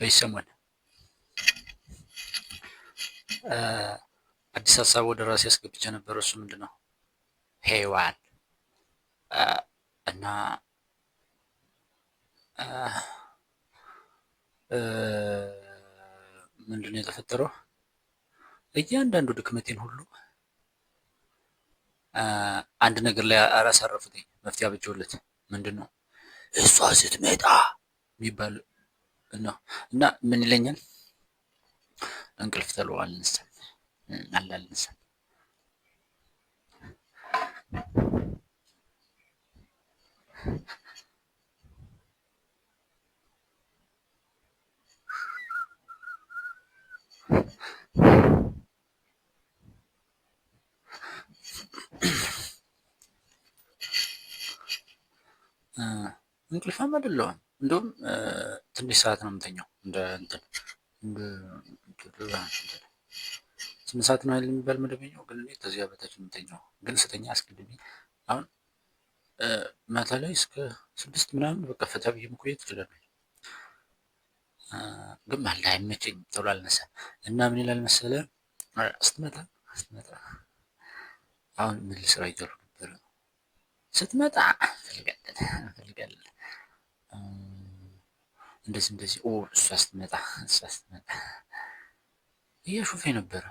በዚህ ሰሞን አዲስ ሀሳብ ወደ ራሴ አስገብቼ ነበር። እሱ ምንድን ነው ሄዋን እና ምንድን ነው የተፈጠረው? እያንዳንዱ ድክመቴን ሁሉ አንድ ነገር ላይ አላሳረፉትኝ መፍትሄ አበጀሁለት። ምንድን ነው እሷ ስትመጣ የሚባል ነው። እና ምን ይለኛል? እንቅልፍ ተሎ አልነሳም አላልነሳም። እንቅልፋም አይደለሁም። እንደውም ትንሽ ሰዓት ነው የምተኛው። እንደ እንትን እንደ 8 ሰዓት ነው አይደል የሚባል መደበኛው፣ ግን እኔ ከዚያ በታች የምተኛው። ግን ስተኛ አስቀድሜ አሁን ማታ ላይ እስከ 6 ምናምን በቃ ፈታ ብዬ መቆየት እችላለሁ። ግን ማልዳ አይመቸኝም፣ ቶሎ አልነሳም። እና ምን ይላል መሰለህ ስትመጣ አሁን ምን ልስራ እያልኩ ነበረ። ስትመጣ እንፈልጋለን እንደዚህ እሷ ስትመጣ እያሾፈኝ ነበረ።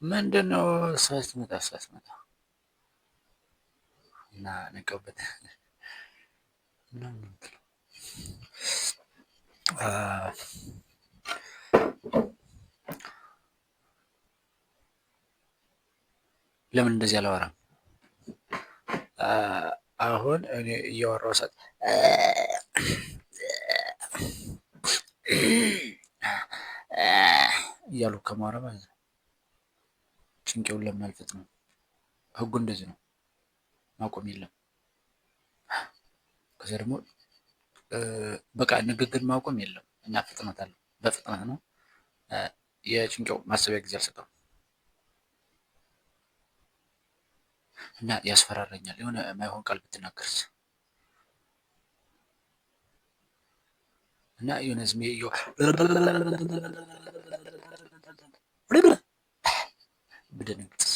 ምንድን ነው እሷ ስትመጣ እና ነቀውበት ምናምን ለምን እንደዚህ አላወራም? አሁን እኔ እያወራሁ ሰዓት እያሉ ከማወራ ማለት ነው ጭንቄውን ለምን አልፈጥነውም? ህጉ እንደዚህ ነው፣ ማቆም የለም። ከዚያ ደግሞ በቃ ንግግር ማቆም የለም እና ፍጥነት አለው። በፍጥነት ነው የጭንቄው ማሰቢያ ጊዜ አልሰጠውም እና ያስፈራረኛል። የሆነ የማይሆን ቃል ብትናገርስ እና የሆነ ዝም ብደነግጥስ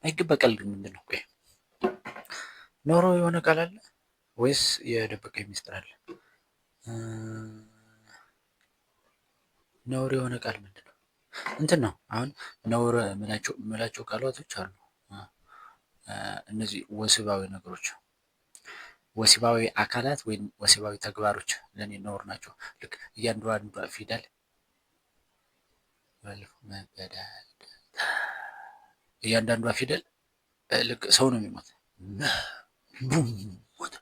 ማይገባ ቃል ግን ምንድን ነው? ቆይ ኖሮ የሆነ ቃል አለ ወይስ የደበቀኝ ሚስጥር አለ? ነውር የሆነ ቃል ምንድን ነው? እንትን ነው አሁን ነውር ምላቸው ቃላቶች አሉ። እነዚህ ወሲባዊ ነገሮች፣ ወሲባዊ አካላት ወይም ወሲባዊ ተግባሮች ለእኔ ነውር ናቸው። ልክ እያንዳንዷ ፊደል እያንዳንዷ ፊደል ልክ ሰው ነው የሚሞት። ቡም ሞት፣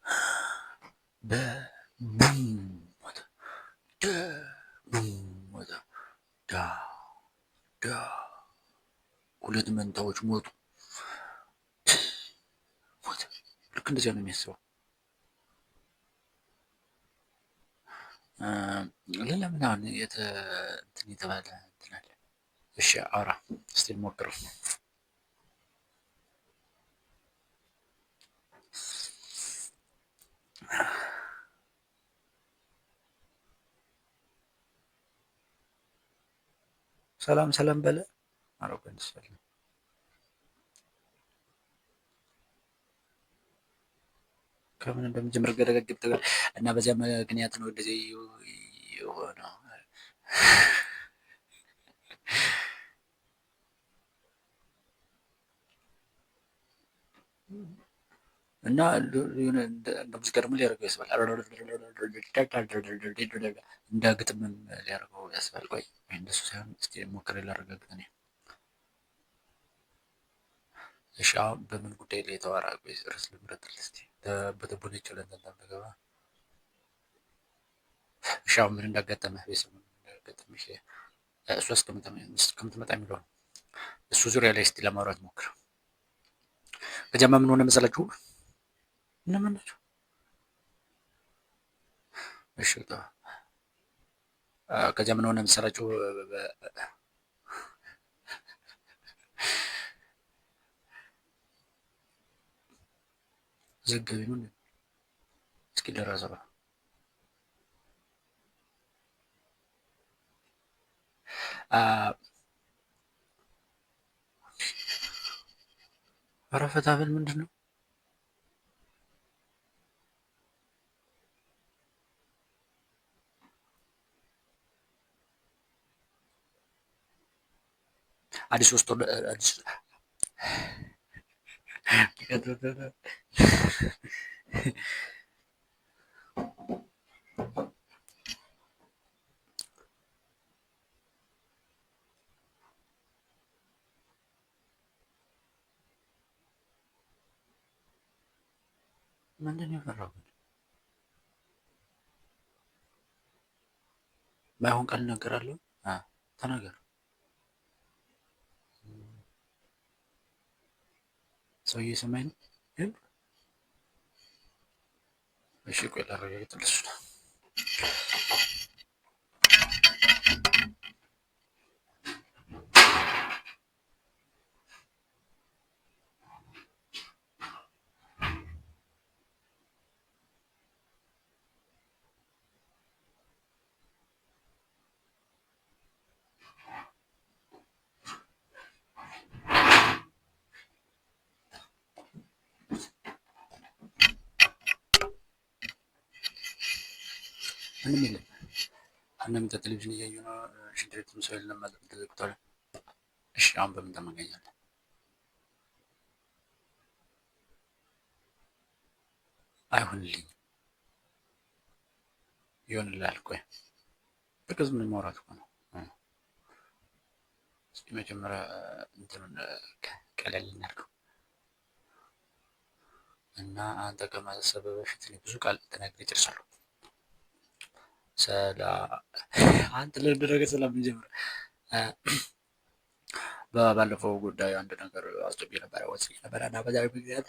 በቡም ሞት፣ ቡም ሞት፣ ዳ ሁለት መንታዎች ሞቱ ሞት። ልክ እንደዚያ ነው የሚያስበው። ሌላ ምን አሁን እንትን የተባለ እንትን አለ? እሺ አውራ እስቲ እንሞክረው። ሰላም ሰላም በለ አሮገንስ ከምን እንደምጀምር ገደገግብ እና በዚያ ምክንያት ነው እንደዚህ የሆነው። እና እንደ ሙዚቃ ደግሞ ሊያደርገው ያስባል፣ እንደ ግጥምም ሊያደርገው ያስባል። ቆይ እንደሱ ሳይሆን እስኪ ሞክሬ ላረጋግጥ እኔ። እሺ አሁን በምን ጉዳይ ላይ ተዋራ? ቆይ ርዕስ ልምረጥልህ እስኪ። በተቦነች ለንተንታገባ። እሺ አሁን ምን እንዳጋጠመህ ቤተሰብ እንዳጋጠመሽ እሷ እስከምትመጣ የሚለው ነው። እሱ ዙሪያ ላይ እስቲ ለማውራት ሞክር። ከዚያማ ምን ሆነ መሰላችሁ? እነማን ናቸው? እሺ ከዚያ ምን ሆነ መሰላችሁ? ዘጋቢ ነው እስኪ ደረሰ ኧረ ፈታ ብል ምንድን ነው? አዲስ ሶስት ወር አዲስ ምንድን ነው የፈራሁት? ባይሆን ቃል እናገራለሁ። ተናገር። ሰውዬ ሰማኝ ነው። እሺ ቆይ ላረጋግጥልሽ ነው። ምንም የለም። እናንተ ቴሌቪዥን እያዩ ነው። ሽንት ቤት ሰው የለም ማለት ተዘግቷል። እሺ አሁን በምን ተመገኛለን? አይሆንልኝ ይሆንልሃል። ቆይ በቃ ዝም ብለን ማውራት እኮ ነው። እስኪ መጀመሪያ እንትኑን ቀለል እናድርገው እና አንተ ከማሰብ በፊት ብዙ ቃል ተናግሬ ጨርሳለሁ። አንተ ለደረገ ሰላም እንጀምር። ባለፈው ጉዳይ አንድ ነገር አስጨብጬ ነበረ ወስጄ ነበረ እና በዛ ምክንያት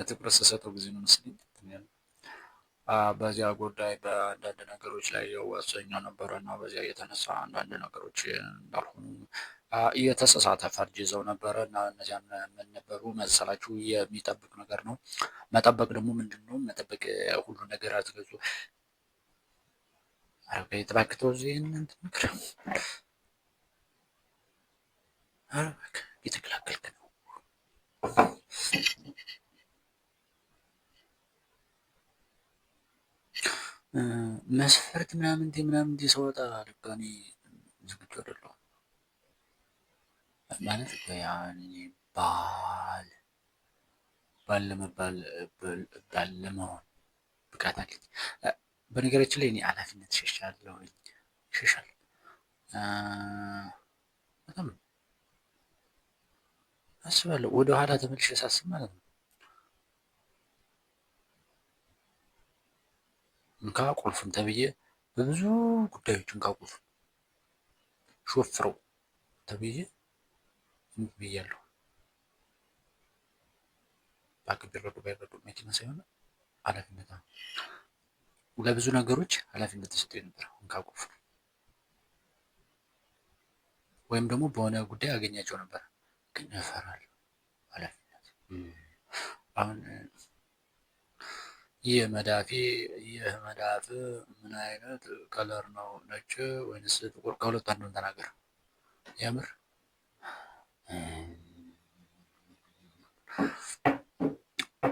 ትኩረት ስሰጠው ጊዜ ነው መሰለኝ። በዚያ ጉዳይ በአንዳንድ ነገሮች ላይ ወሰኛ ነበረ እና በዚያ የተነሳ አንዳንድ ነገሮች እንዳልሆኑ የተሳሳተ ፈርጅ ይዘው ነበረ እና እነዚያን ምን ነበሩ መሰላችሁ? የሚጠብቅ ነገር ነው። መጠበቅ ደግሞ ምንድን ነው? መጠበቅ ሁሉ ነገር አትገዙ። ኧረ የተባክተው እዚህን እንትን ምክር እየተከላከልክ ነው። መስፈርት ምናምን ሰወጣ ድጋሚ ዝግጁ አይደለሁም ማለት ባል ለመባል ባል ለመሆን ብቃት አለኝ። በነገራችን ላይ እኔ ኃላፊነት ሸሻለሁ በጣም አስባለሁ። ወደ ኋላ ተመልሼ ሳስብ ማለት ነው እንካ ቁልፉን ተብዬ በብዙ ጉዳዮች እንካ ቁልፉን ሾፍረው ተብዬ ብያለሁ። ባክ ቢረዱ ባይረዱ መኪና ሳይሆን ኃላፊነት ነው። ለብዙ ነገሮች ኃላፊነት ተሰጥቶኝ ነበር። እንካ ቁልፉን ወይም ደግሞ በሆነ ጉዳይ አገኛቸው ነበር፣ ግን እፈራለሁ ኃላፊነት። አሁን ይህ መዳፍ ምን አይነት ከለር ነው? ነጭ ወይንስ ጥቁር? ከሁለቱ አንዱን ተናገር። የምር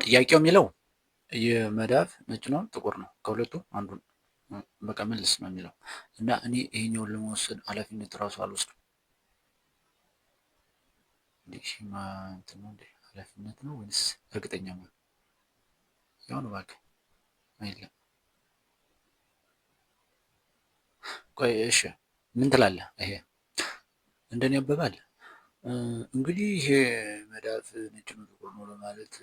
ጥያቄው የሚለው ይህ መዳፍ ነጭ ነው ጥቁር ነው? ከሁለቱ አንዱን በቃ መልስ ነው የሚለው እና እኔ ይሄኛውን ለመወሰን ኃላፊነት እራሱ አልወስድም። ኃላፊነት ነው ወይስ እርግጠኛ ነው? ያው ነው እባክህ የለም። ቆይ እሺ ምን ትላለህ? ይሄ እንደኔ አባባል እንግዲህ ይሄ መዳፍ ነጭ ነው ጥቁር ነው ለማለት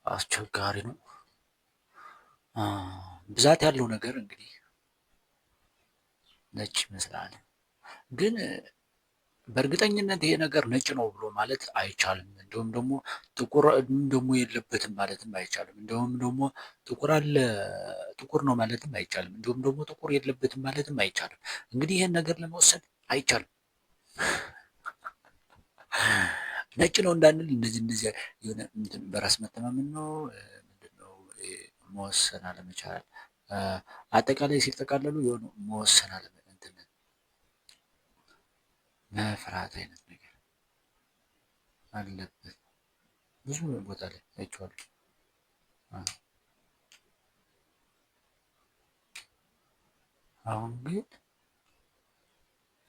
አስቸጋሪ ነው። ብዛት ያለው ነገር እንግዲህ ነጭ ይመስላል፣ ግን በእርግጠኝነት ይሄ ነገር ነጭ ነው ብሎ ማለት አይቻልም። እንዲሁም ደግሞ ጥቁር ደግሞ የለበትም ማለትም አይቻልም። እንዲሁም ደግሞ ጥቁር ነው ማለትም አይቻልም። እንዲሁም ደግሞ ጥቁር የለበትም ማለትም አይቻልም። እንግዲህ ይሄን ነገር ለመወሰን አይቻልም። ነጭ ነው እንዳንል እንደዚህ የሆነ በራስ መተማመን ነው ምንድን ነው መወሰን አለመቻል፣ አጠቃላይ ሲጠቃለሉ የሆነ መወሰን እንትን መፍራት አይነት ነገር አለበት። ብዙ ቦታ ላይ አይቼዋለሁ። አሁን ግን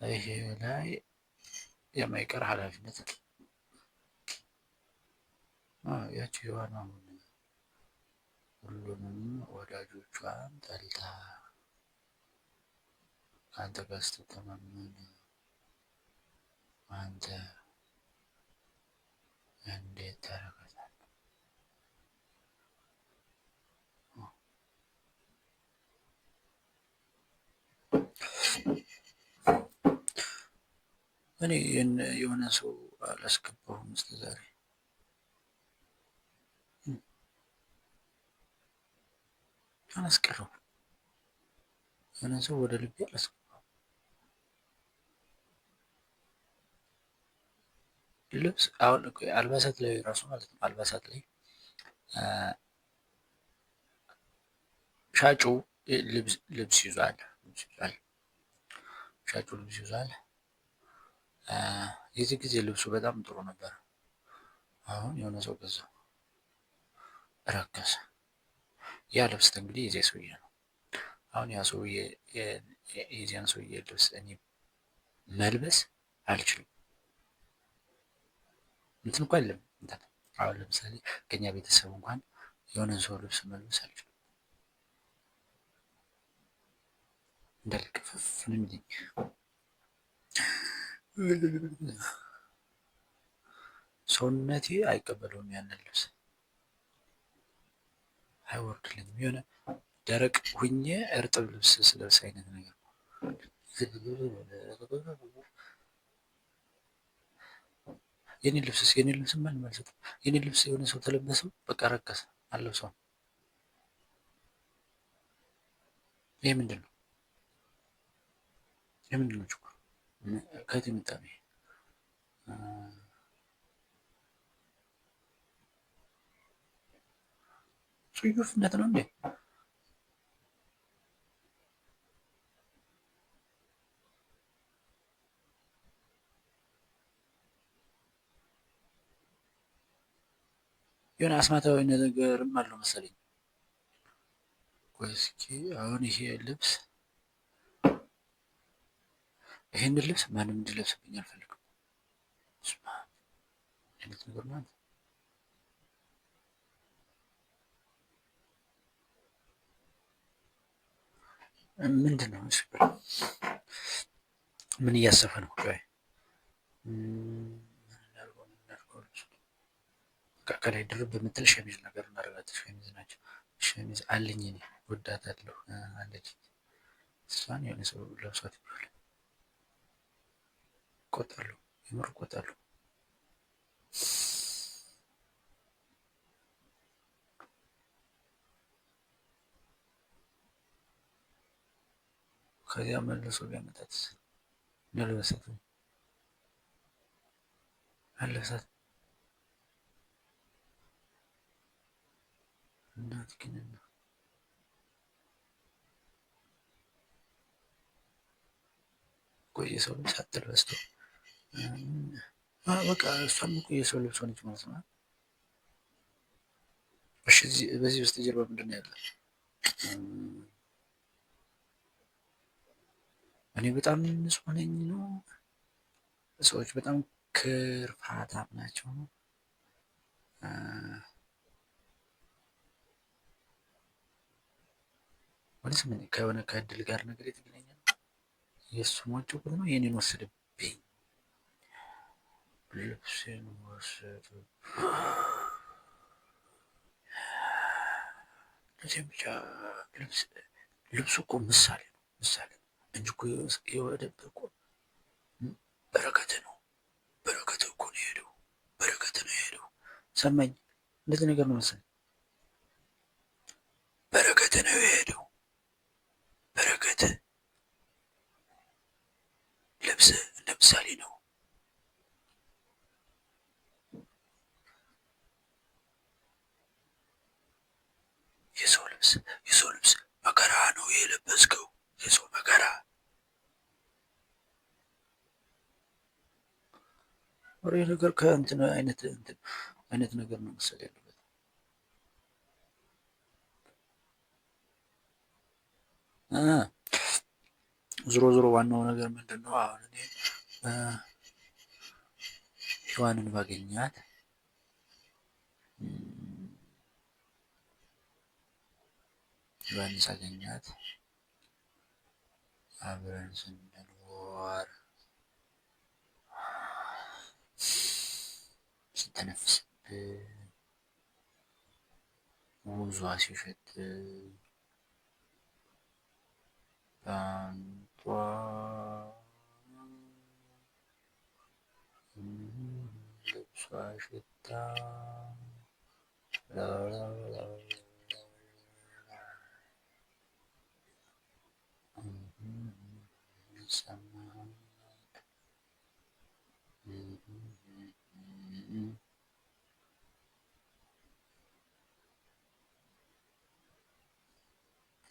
ይሄ ላይ የማይቀር ኃላፊነት ያቺ የዋና ሁሉንም ወዳጆቿን ጠልታ ከአንተ ጋር ስትተማመን አንተ እንዴት ታደርጋታለህ? እኔ የሆነ ሰው አላስገባሁም እስከ ዛሬ። አላስቀረው የሆነ ሰው ወደ ልቤ አላስገባሁም። ልብስ አሁን አልባሳት ላይ ራሱ ማለት ነው። አልባሳት ላይ ሻጩ ልብስ ይዟል። ሻጩ ልብስ ይዟል። የዚህ ጊዜ ልብሱ በጣም ጥሩ ነበር። አሁን የሆነ ሰው ገዛው፣ ረከሰ። ያ ልብስ እንግዲህ የዚያ ሰውዬ ነው። አሁን ያ ሰውዬ የዚያን ሰውዬ ልብስ እኔ መልበስ አልችልም። እንትን እኮ አይደለም እንትን አሁን ለምሳሌ ከኛ ቤተሰብ እንኳን የሆነን ሰው ልብስ መልበስ አልችልም። እንዳልከፈፍ ነው የሚለኝ። ሰውነቴ አይቀበለውም ያንን ልብስ፣ አይወርድልኝም። የሆነ ደረቅ ሁኜ እርጥብ ልብስ ስለብስ አይነት ነገር ነው። የኔ ልብስ ማንም አልሰጥም። የኔ ልብስ የሆነ ሰው ተለበሰው በቃ ረከሰ፣ አልለብሰውም። ይሄ ምንድን ነው? የምንድን ነው ችግሩ? ከየት የመጣ ነው? ጽዩፍነት ነው እንዴ? የሆነ አስማታዊ ነገርም አለው መሰለኝ። ቆይ እስኪ አሁን ይሄ ልብስ ይሄንን ልብስ ማንም እንዲለብስብኝ አልፈልግም። አይነት ነገር ማለት ምንድን ነው? ምን እያሰፈ ነው? ቆይ ከላይ ድርብ በምትል ሸሚዝ ነገር እናደርጋት። ሸሚዝ ናቸው። ሸሚዝ አለኝ እኔ ወዳታለሁ አለች። እሷን የሆነ ሰው ለብሷት ይባላል። ቆጣለሁ፣ የምር ቆጣለሁ። ከዚያ መልሶ ቢያመጣት መልበሳት አለብሳት እናት ግን ቆይ የሰው ልብስ አትልበስቶ በቃ እሷም እኮ የሰው ልብስ ሆነች ማለት ነው። እሺ በዚህ በስተጀርባ ምንድን ነው ያለ? እኔ በጣም ንጹህ ነኝ ነው? ሰዎች በጣም ክርፋታም ናቸው ነው? ወይስ ምን ከሆነ ከእድል ጋር ነገር የተገናኘ ነው? የእሱ ሞጭቁት ነው የኔን ወሰደብኝ። ልብሴን ወሰዱ። ለዚህ ብቻ ልብሱ እኮ ምሳሌ ነው፣ ምሳሌ ነው እንጂ እኮ የወደብህ እኮ በረከት ነው። በረከት እኮ ነው የሄደው፣ በረከት ነው የሄደው። ሰማኝ። እንደዚህ ነገር ነው መሰለኝ። በረከት ነው የሄደው፣ በረከት ልብስ እንደ ምሳሌ ነው። ልብስ የሰው ልብስ መከራ ነው የለበስከው፣ የሰው መከራ። ወሬ ነገር ከእንትን አይነት ነገር ነው መሰል ያለበት። ዞሮ ዞሮ ዋናው ነገር ምንድን ነው? አሁን እኔ ሔዋንን ባገኛት ሔዋንን ሳገኛት አብረን ስንኖር ስተነፍስብን ወዟ ሲሸት በአንቷ ልብሷ ሽታ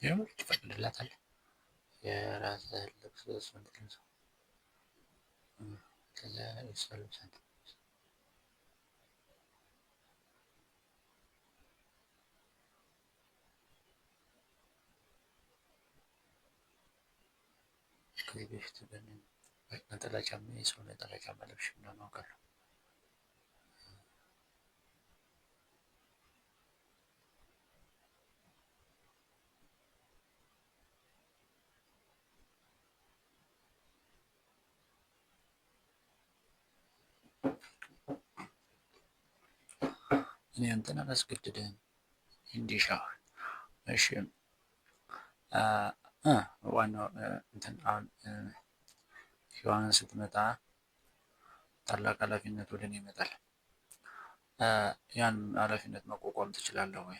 የምር ትፈቅድላታለህ? የራስህን ልብስ እሷን ትለብሰው ከዛ የእሷ ልብስ አንተ ከዚህ በፊት ግን ነጠላ ጫማ የሰው ነጠላ ጫማ ለብሼ ምናምን አውቃለሁ። እኔ አንተን አላስገድድህም እንዲሻ። እሺ ዋናው እንትን አሁን ሔዋን ስትመጣ ታላቅ ኃላፊነት ወደ እኔ ይመጣል። ያን ኃላፊነት መቋቋም ትችላለህ ወይ?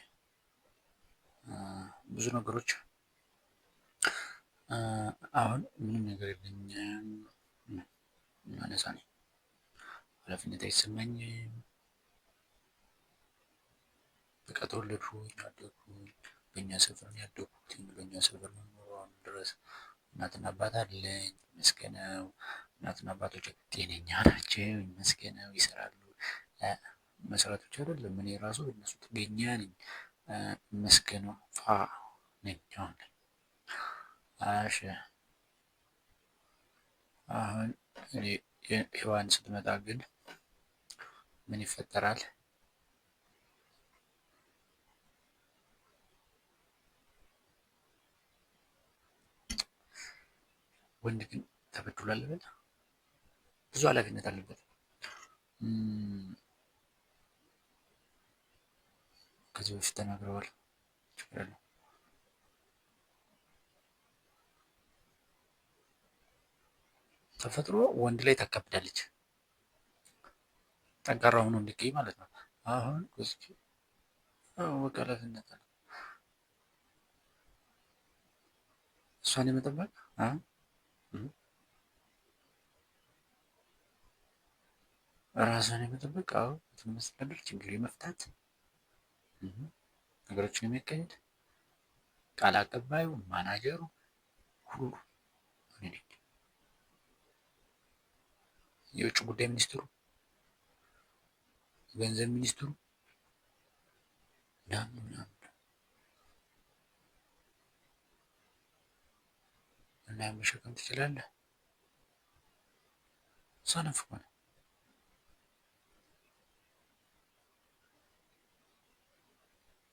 ብዙ ነገሮች አሁን ምንም ነገር የለኝም ነፃ ነኝ፣ ኃላፊነት አይሰማኝም። በቃ ተወለድኩኝ አደግኩኝ፣ በእኛ ሰፈር ነው ያደግኩት፣ በእኛ ሰፈር ነው የምኖረው አሁን ድረስ። እናትና አባት አለኝ ይመስገነው። እናትና አባቶች ጤነኛ ናቸው ይመስገነው፣ ይሰራሉ። መስራት ብቻ አይደለም እኔ ራሱ እነሱ ጥገኛ ነኝ ይመስገነው። ነኝ አሁን። እሺ አሁን እኔ ሔዋን ስትመጣ ግን ምን ይፈጠራል? ወንድ ግን ተበድሏል በል ብዙ ኃላፊነት አለበት። ከዚህ በፊት ተናግረዋል። ችግር የለውም። ተፈጥሮ ወንድ ላይ ታካብዳለች፣ ጠንካራ ሆኖ እንዲገኝ ማለት ነው። አሁን እስኪ በቃ ኃላፊነት አለ እሷን የመጠበቅ ራስን የመጠበቅ መስተዳደር፣ ችግር የመፍታት ነገሮችን የሚያካሄድ ቃል አቀባዩ፣ ማናጀሩ ሁሉ እኔ ነኝ። የውጭ ጉዳይ ሚኒስትሩ፣ ገንዘብ ሚኒስትሩ ምናምን እና መሸከም ትችላለህ? ሰነፍ እኮ ነህ።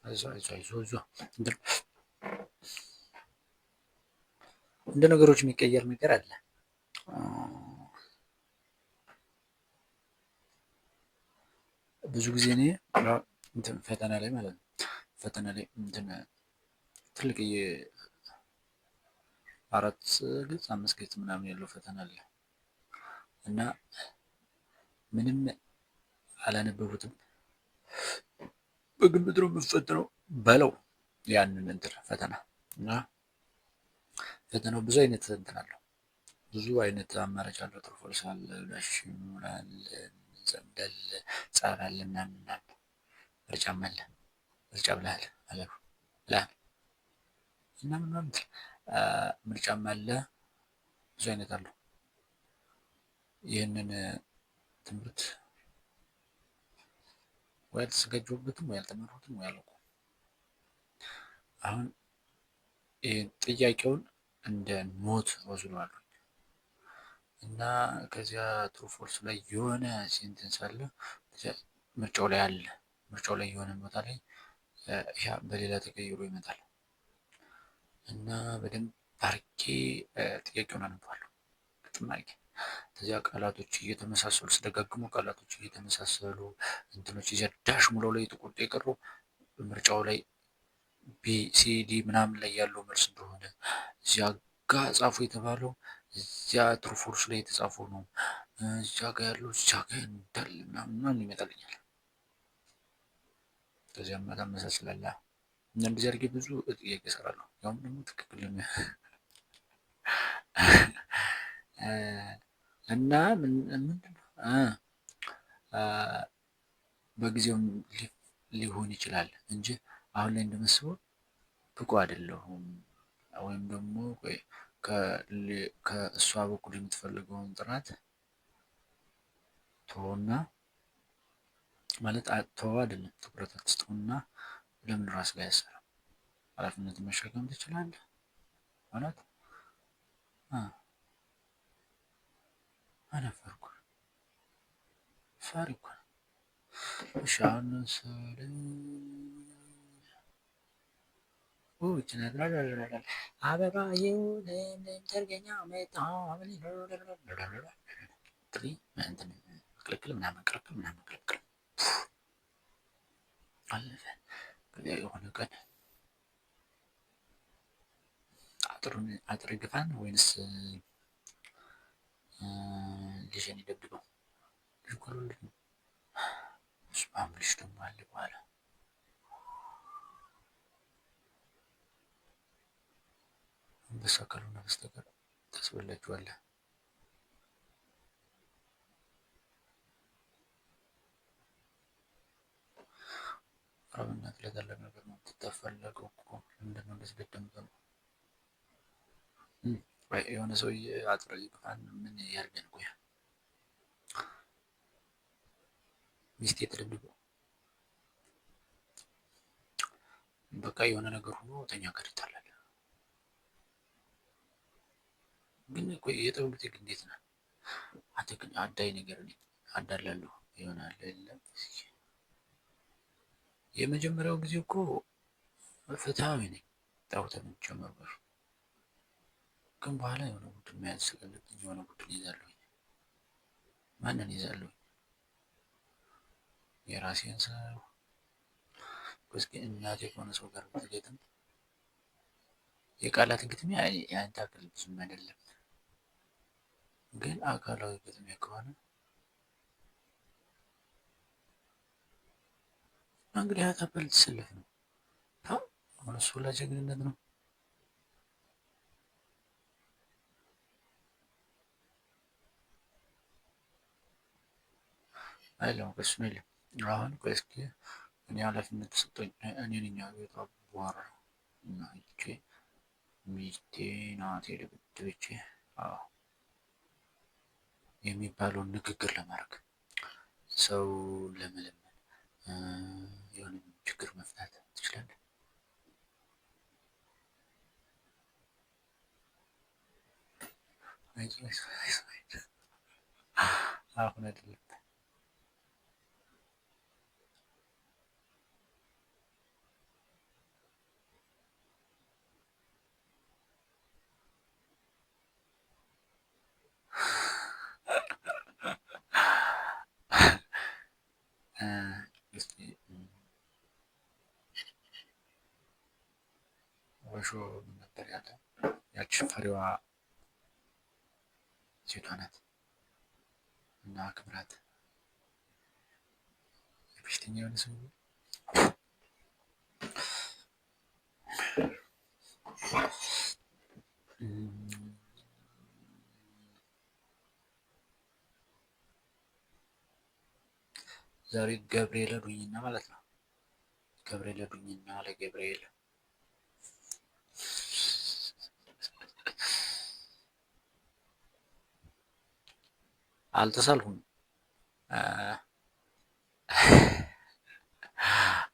አይዞህ እንደ ነገሮች የሚቀየር ነገር አለ። ብዙ ጊዜ እኔ እንትን ፈተና ላይ ማለት ነው ፈተና ላይ እንትን ትልቅ 4 ገጽ 5 ገጽ ምናምን ያለው ፈተና አለ እና ምንም አላነበቡትም በግምት ነው የምፈተነው በለው ያንን እንትን ፈተና እና ፈተናው ብዙ አይነት እንትን አለው፣ ብዙ አይነት አማራጭ አለው። ትርፎልስ አለ፣ ዳሽሙል አለ፣ ዘንደል ጻፍ አለ ምናምን ምርጫም አለ። ምርጫ ብለሃል አለ ብለሃል እና ምናምን ምርጫም አለ፣ ብዙ አይነት አለው። ይህንን ትምህርት ወይ አልተዘጋጀሁበትም ወይ አልተማርኩትም ወይ አላውቀውም። አሁን ጥያቄውን እንደ ኖት ወስደዋለሁ እና ከዚያ ትሩ ፎልስ ላይ የሆነ ሴንተንስ አለ፣ ምርጫው ላይ አለ። ምርጫው ላይ የሆነ ቦታ ላይ ያ በሌላ ተቀይሮ ይመጣል እና በደንብ አድርጌ ጥያቄውን አነባለሁ ግጥም አድርጌ። ከዚያ ቃላቶች እየተመሳሰሉ ስደጋግሙ ቃላቶች እየተመሳሰሉ እንትኖች እዚያ ዳሽ ሙለው ላይ ጥቁር የቀሩ ምርጫው ላይ ቢ ሲ ዲ ምናምን ላይ ያለው መልስ እንደሆነ እዚያ ጋ ጻፉ የተባለው እዚያ ትሩ ፎልስ ላይ የተጻፈው ነው። እዚያ ጋ ያለው እዚያ ጋ እንዳለ ምናምን ይመጣልኛል። ከዚያም ታመሳስላለህ እና እንደዚህ አድርጌ ብዙ ጥያቄ እሰራለሁ። ያውም ደግሞ ትክክል እና ምንድነው በጊዜውም ሊሆን ይችላል እንጂ አሁን ላይ እንደመስበው ብቁ አይደለሁም። ወይም ደግሞ ከእሷ በኩል የምትፈልገውን ጥራት ተወና ማለት ተወው አይደለም፣ ትኩረት አትስጠውና ለምን ራስ ላይ አያሰራም? ኃላፊነትን መሸከም ትችላለህ ማለት አነፈርኩ ፈሪ እኮ ነው። እሺ አሁን አበባ ይሁን ሰርገኛ መጣ ጥሪ ቅልቅል ምናምን ቅልቅል ምናምን ቅልቅል አለፈ። ከዚያ የሆነ ቀን አጥር ግፋን ወይንስ ልጄን ይደብድበው? ልጅ እኮ ልወልድ ነው። እሱማ ልጅ ደግሞ አለ በኋላ አንበሳ ካልሆነ በስተቀር ታስበላችኋለህ። አብነት ለታላቅ ነገር ነው የምትፈለገው እኮ ምንድን ነው እንደዚህ ደደምጠው የሆነ ሰውዬ አጥር ይግፋን ምን ያርገን? ቆይ ሚስቴ ተደብድበው በቃ የሆነ ነገር ሆኖ ተኛ ጋር ይጣላል። ግን ቆይ የጠው ጊዜ እንዴት ነው? አንተ ግን አዳይ ነገር ነኝ አዳላለሁ ይሆናል የለም። የመጀመሪያው ጊዜ እኮ ፍትሃዊ ነኝ ጣውተን ጀመርኩ። ግን በኋላ የሆነ ቡድን መያዝ ስለለብኝ የሆነ ቡድን ይዛለሁኝ። ማንን ይዛለሁኝ? የራሴን ሰው እስኪ እናቴ ከሆነ ሰው ጋር ብትገጥም የቃላት ግጥሚያ ያን ታክል ብዙም አይደለም። ግን አካላዊ ግጥሚያ ከሆነ እንግዲህ አታበል ትሰለፍ ነው። አሁን እሱ ለጀግንነት ነው። አይለም ከሱ ነው የለም። አሁን ቆይ እስኪ እኔ ኃላፊነት ተሰጥቶኝ እኔ ነኝ አቤት አቧራ እና እጄ ሚስቴ ናት የደበደበች የሚባለውን ንግግር ለማድረግ ሰው ለመለመን የሆነ ችግር መፍታት ትችላለህ። አሁን አይደለም ወሾ ነበር ያለ ያቺ ፈሪዋ ሴቷ ናት እና ክብራት የበሽተኛ የሆነ ሰው ዛሬ ገብርኤል ዱኝና ማለት ነው። ገብርኤል ዱኝና ለገብርኤል አልተሳልኩም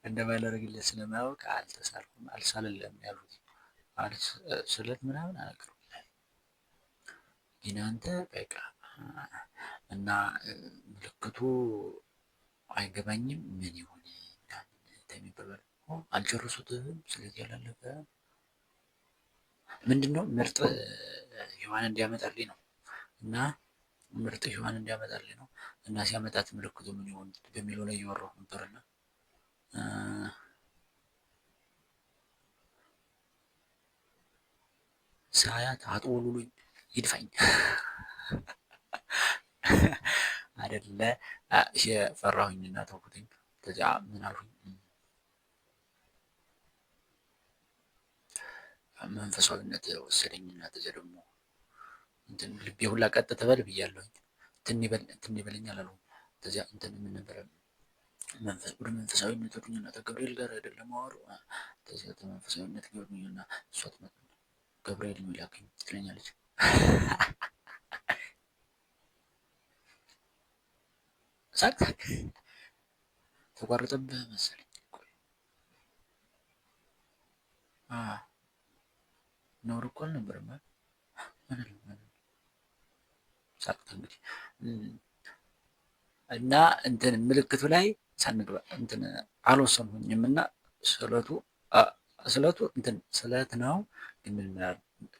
እንደማላደርግለት ስለማያውቅ አልተሳልኩም አልሳልልም ያሉት ማለት ስለት ምናምን አላውቅም። ግን አንተ በቃ እና ምልክቱ አይገባኝም ምን ይሁን የሚባለው አልጨረሱትም። ስለዚህ ያላለፈ ምንድነው ምርጥ ሔዋን እንዲያመጣልኝ ነው እና ምርጥ ሔዋን እንዲያመጣልኝ ነው እና ሲያመጣት ምልክቱ ምን ይሆን በሚለው ላይ እያወራሁ ነበርና ሳያት አጥወሉሉኝ ይድፋኝ አይደለ የፈራሁኝና ተውኩትኝ። ከዚያ ምን አልሁኝ መንፈሳዊነት ወሰደኝና ከዚያ ደግሞ እንትን ልቤ ሁላ ቀጥ ትበል ብያለሁኝ። እንትን ይበለኛል አልሁኝ። ከዚያ እንትን ምን ነበረ ወደ መንፈሳዊነት ወዱኝና ከገብርኤል ጋር አይደለም አወሩ። ከዚያ መንፈሳዊነት ገቡኝና እሷ ትመጣ ገብርኤል የሚላከኝ ትለኛለች። ሳቅ ተቋረጠብህ መሰለኝ። ነውር እኮ አልነበረም። ሳቅት እንግዲህ እና እንትን ምልክቱ ላይ ሳንግባ እንትን አልወሰንሁኝም እና ስለቱ እንትን ስለት ነው ግን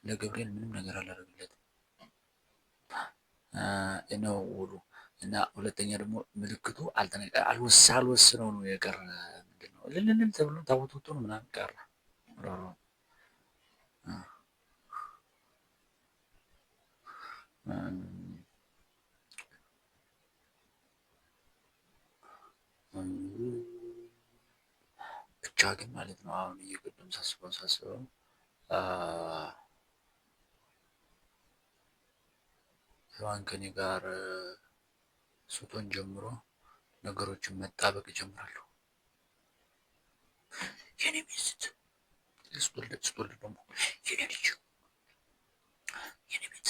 ለገብርኤል ምንም ነገር አላደረግለትም ነው ውሉ። እና ሁለተኛ ደግሞ ምልክቱ አልወስነው ነው የቀረ ምንድነው እልልል ተብሎ ታቦት ወጥቶ ነው ምናምን ቀረ። ብቻ ግን ማለት ነው አሁን እየቀደም ሳስበው ሔዋን ከኔ ጋር ስትሆን ጀምሮ ነገሮችን መጣበቅ ይጀምራሉ። የኔ ሚስት ስትወልድ ደግሞ የኔ ልጅ የኔ ቤት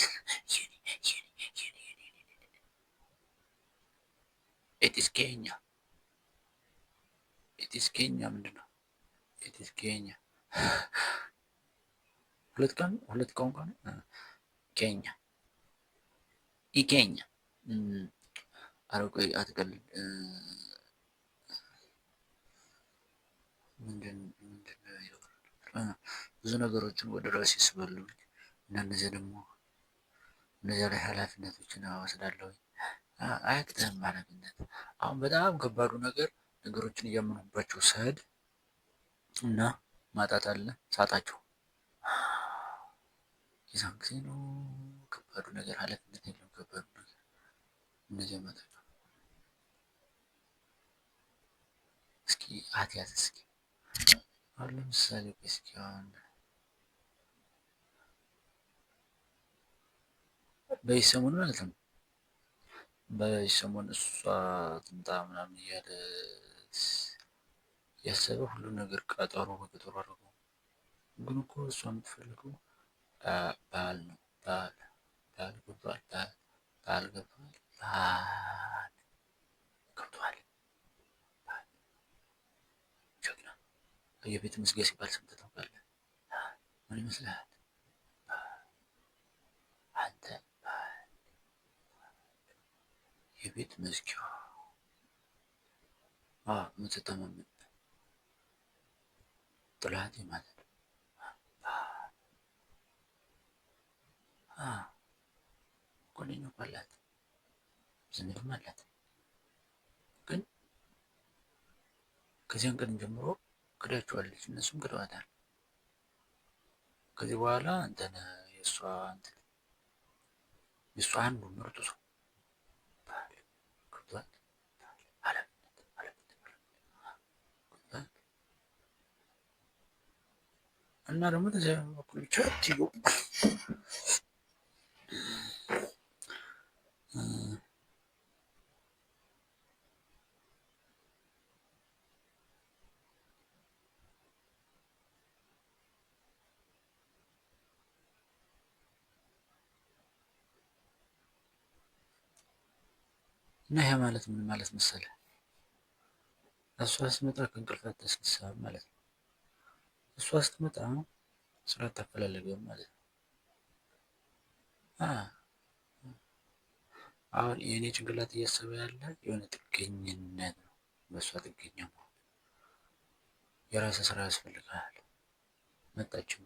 ኤቲስ ኬኛ ምንድን ነው? ኤቲስ ኬኛ ሁለት ቋንቋ ነው። ኬኛ ኢኬኛ አረቆ አትቀልድ። ምንድን ብዙ ነገሮችን ወደ ራሴ ስበሉኝ እና እነዚያ ደግሞ እነዚያ ላይ ኃላፊነቶችን እወስዳለሁ። አያቅትህም ኃላፊነት። አሁን በጣም ከባዱ ነገር ነገሮችን እያመኑባቸው ስሄድ እና ማጣት አለ ሳጣቸው የዛን ጊዜ ነው ከባዱ ነገር። ኃላፊነት የለም ከባዱ ነገር እነዚያ ማጣት ነው። እስኪ አትያዝ እስኪ አሁን ለምሳሌ እስኪ አሁን በዚህ ሰሞን ማለት ነው በዚህ ሰሞን እሷ ትምጣ ምናምን እያለ ያሰበ ሁሉ ነገር ቀጠሮ በቀጠሮ አደረገው። ግን እኮ እሷ የምትፈልገው ባል ነው። ባል ገብቷል። ባል ገብቷል። ባል ገብቷል። ጀግና የቤት መዝጊያ ሲባል ሰምተህ ታውቃለህ? ምን ይመስልሃል? አንተ የቤት መዝጊያ የምትተማመን ጥላቴ ማለት ነው። ጓደኛ እኮ አላት፣ ዘመድም አላት። ግን ከዚያን ቀን ጀምሮ ክዳቸዋለች፣ እነሱም ክደዋታል። ከዚህ በኋላ እንትን የእሷ አንዱ ምርጡ ሰው እና ደግሞ ተዚያ በኩል ብቻ ትዩ እና ይሄ ማለት ምን ማለት መሰለህ? እሷ ስትመጣ ከእንቅልፍ አታስነሳህም ማለት ነው። እሷ ስትመጣ ስራ አታፈላለግም ማለት ነው። አሁን የእኔ ጭንቅላት እያሰበ ያለ የሆነ ጥገኝነት ነው። በእሷ ጥገኛ መሆን። የራስህ ስራ ያስፈልግሃል። መጣችም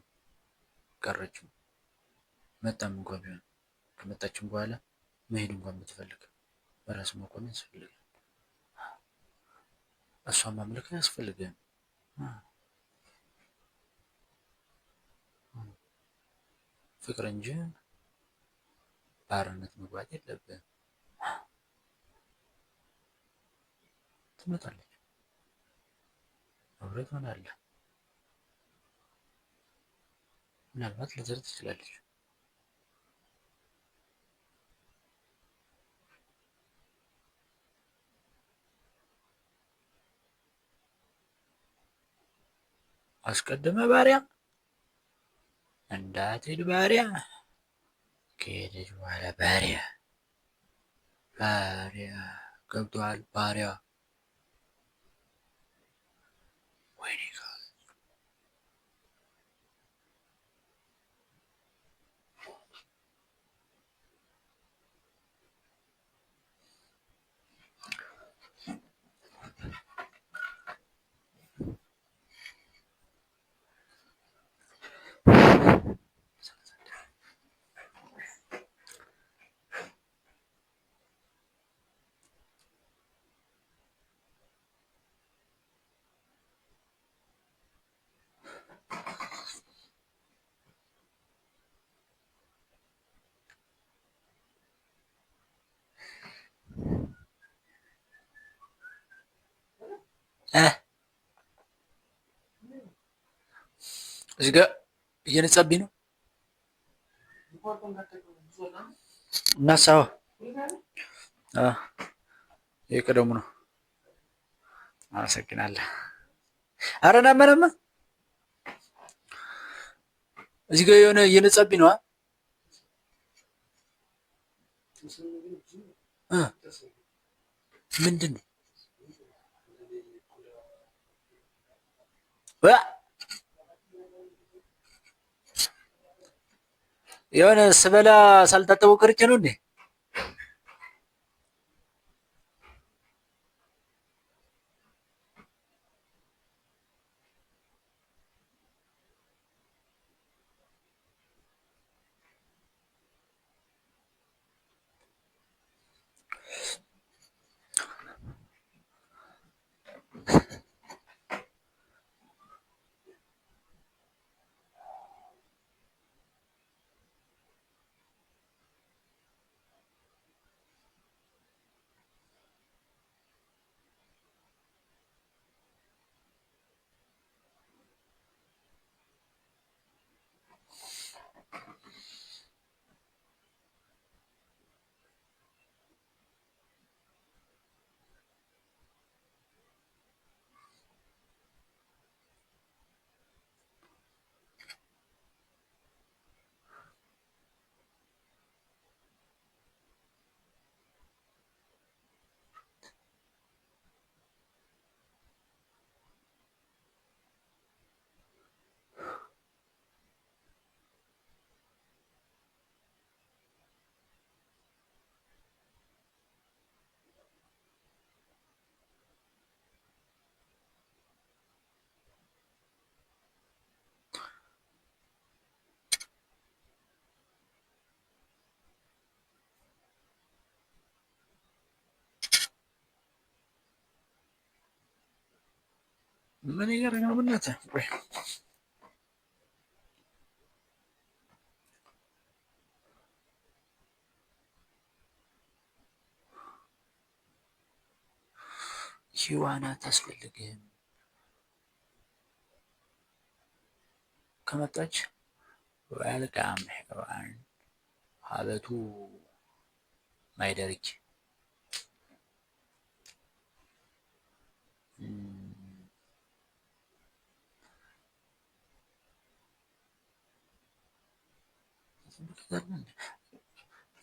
ቀረችም መጣም እንኳን ቢሆን ከመጣችም በኋላ መሄድ እንኳን ብትፈልግ በራስ መቆም ያስፈልጋል። እሷን ማምለክ አያስፈልግም። ፍቅር እንጂ ባርነት መግባት የለብህም። ትመጣለች፣ አብረህ ትሆናለህ። ምናልባት ልትር ትችላለች። አስቀድመ ባሪያ እንዳትሄድ ባሪያ ከሄደች በኋላ ባሪያ ገብቶሃል? ባሪያ ወይኔ እዚህ ጋር እየነጻብኝ ነው። እናሳው የቀደሙ ነው። አመሰግናለሁ። ኧረ ናመናማ እዚህ ጋር የሆነ እየነጻብኝ ነው። ምንድን ነው? የሆነ ስበላ ሳልታጠበው ቀርቼ ነው እንዴ? ምን ይገርም ነው በእናትህ። ቆይ ሂዋን አታስፈልግም። ከመጣች ዌልካም ሂዋን ሀበቱ ማይደርጅ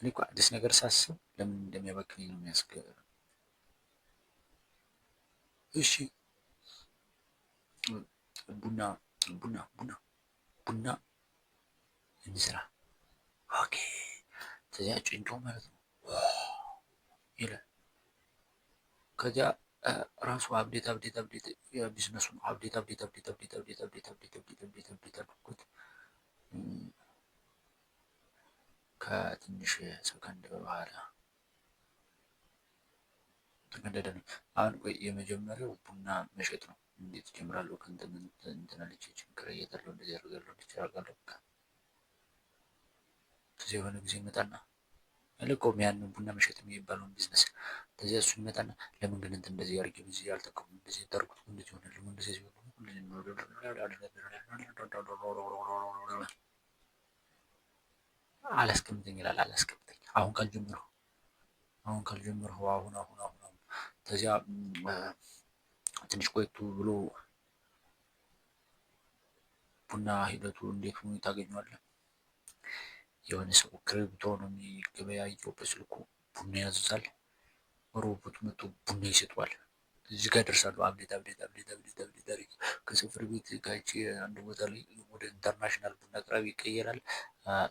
እኔ እኮ አዲስ ነገር ሳስብ ለምን እንደሚያበክኝ ነው የሚያስገርም። እሺ ቡና ቡና ቡና ቡና እንስራ። ኦኬ ከዚያ ጭንጮ ማለት ነው ይላል። ከዚያ ራሱ አብዴት የቢዝነሱን አብዴት አድርጎት ከትንሽ ሰከንድ በኋላ ተቀደደ ነው። አሁን ቆይ የመጀመሪያው ቡና መሸጥ ነው። እንዴት ጀምራለሁ? ከእንትን አለች ችግር እየጠለው እንደዚህ ያደርጋለሁ እንዲቻላል በቃ ከዚህ የሆነ ጊዜ ይመጣና ልቆም ያንን ቡና መሸጥ የሚባለውን ቢዝነስ ከዚያ እሱ ይመጣና ለምን ግን እንትን እንደዚህ አድርጌ በዚህ ያልጠቀሙ እንደዚህ ጠርኩት እንደዚህ ሆነ ለምን እንደዚህ ሲሆን አላስቀምጠኝ ይላል። አላስቀምጠኝ አሁን ካልጀመርሁ አሁን ከዚያ ትንሽ ቆይቱ ብሎ ቡና ሂደቱ እንዴት ሆኖ ታገኘዋለህ? የሆነ ሰው ክሪፕቶ ነው የሚገበያየው በስልኩ ቡና ያዘዛል። ሮቦት መጥቶ ቡና ይሰጠዋል። እዚህ ጋር ደርሳሉ። አብዴት ከጽፍር ቤት ጋጭ አንድ ቦታ ላይ ወደ ኢንተርናሽናል ቡና አቅራቢ ይቀየራል።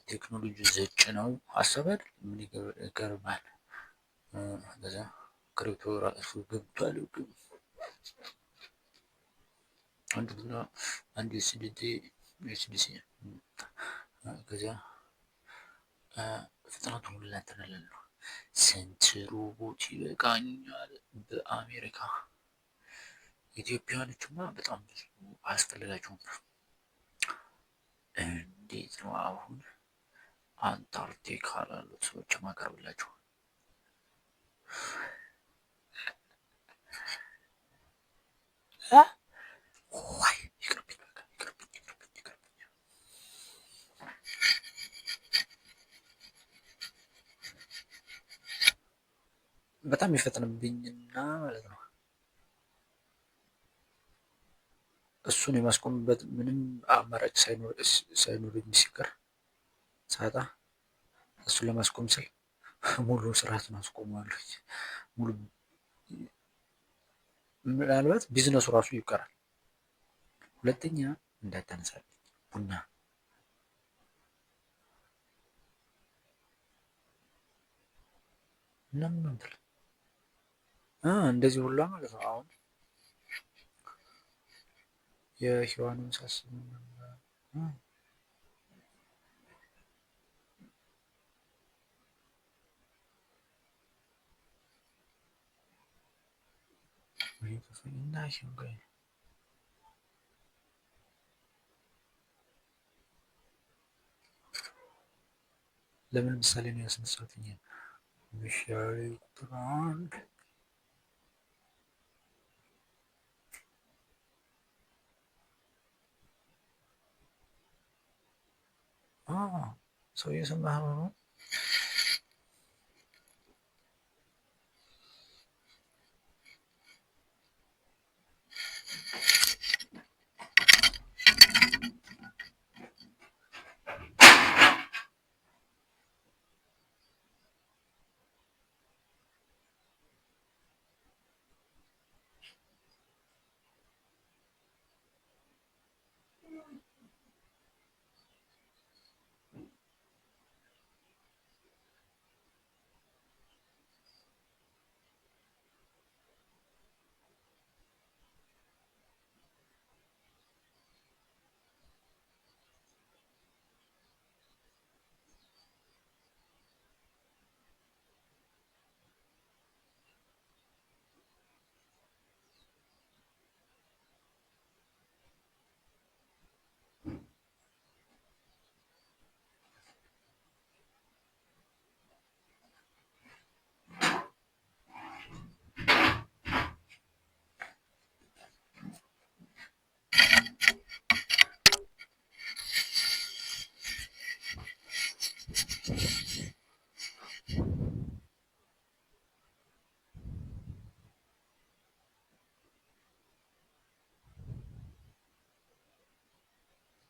ቴክኖሎጂ ዘጭ ነው አሰበድ ምን ይገርማል። ከዛ ክሪፕቶ ራሱ ገብቷል። አንድ ቡና አንድ ዩኤስዲቲ ከዚያ ፍጥነቱ ሁላ እንትን እላለሁ። ስንት ሮቦት ይበቃኛል በአሜሪካ። ኢትዮጵያኖችማ በጣም ብዙ አያስፈልጋቸውም። እንዴት ነው አሁን አንታርክቲካ ላሉት ሰዎች ማቀርብላቸው? በጣም ይፈጥንብኝና ማለት ነው። እሱን የማስቆምበት ምንም አማራጭ ሳይኖረኝ ሲቀር ሳጣ እሱን ለማስቆም ስል ሙሉ ስርዓቱን አስቆመዋለሁ። ሙሉ ምናልባት ቢዝነሱ ራሱ ይቀራል። ሁለተኛ እንዳታነሳልኝ ቡና ምናምን ነው እንትን እንደዚህ ሁላ ማለት ነው። አሁን የህዋንን ሳስብ ለምን ምሳሌ ነው ያስነሳሁት? ምሳሌ ቁጥር አንድ ሰው እየሰማህ ነው።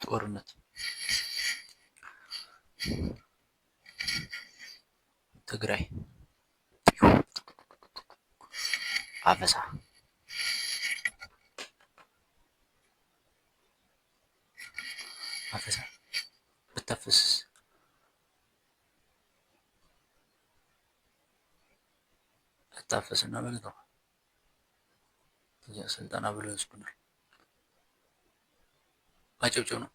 ጦርነት፣ ትግራይ፣ አበሳ አፈሳ ብታፈስስ አታፈስና ማለት ነው። ስልጠና ብለው ይወስዱናል። ማጨብጨብ ነው።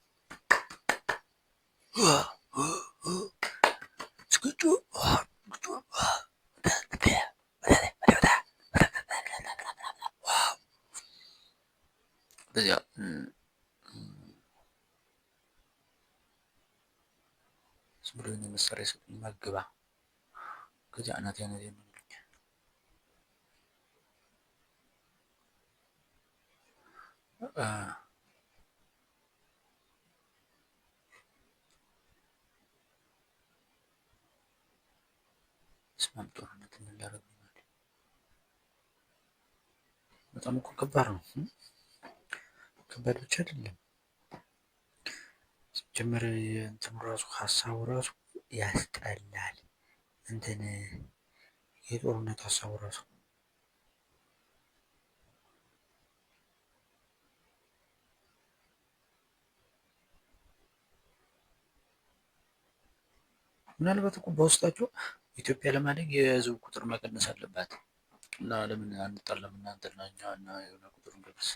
በዚያ ዝም ብሎ መሳሪያ ሰጡኝ መግባ ከዚያ አናቴ ነው የሚሉኝ። ስማም ጦርነት እንዳደረግ በጣም እኮ ከባድ ነው። ከባድ ብቻ አይደለም ሲጀመር እንትኑ ራሱ ሀሳቡ ራሱ ያስጠላል። እንትን የጦርነት ሀሳቡ ራሱ ምናልባት እኮ በውስጣቸው ኢትዮጵያ ለማደግ የህዝብ ቁጥር መቀነስ አለባት እና ለምን አንጣላም እናንተና እኛ እና የሆነ ቁጥር እንቀንስ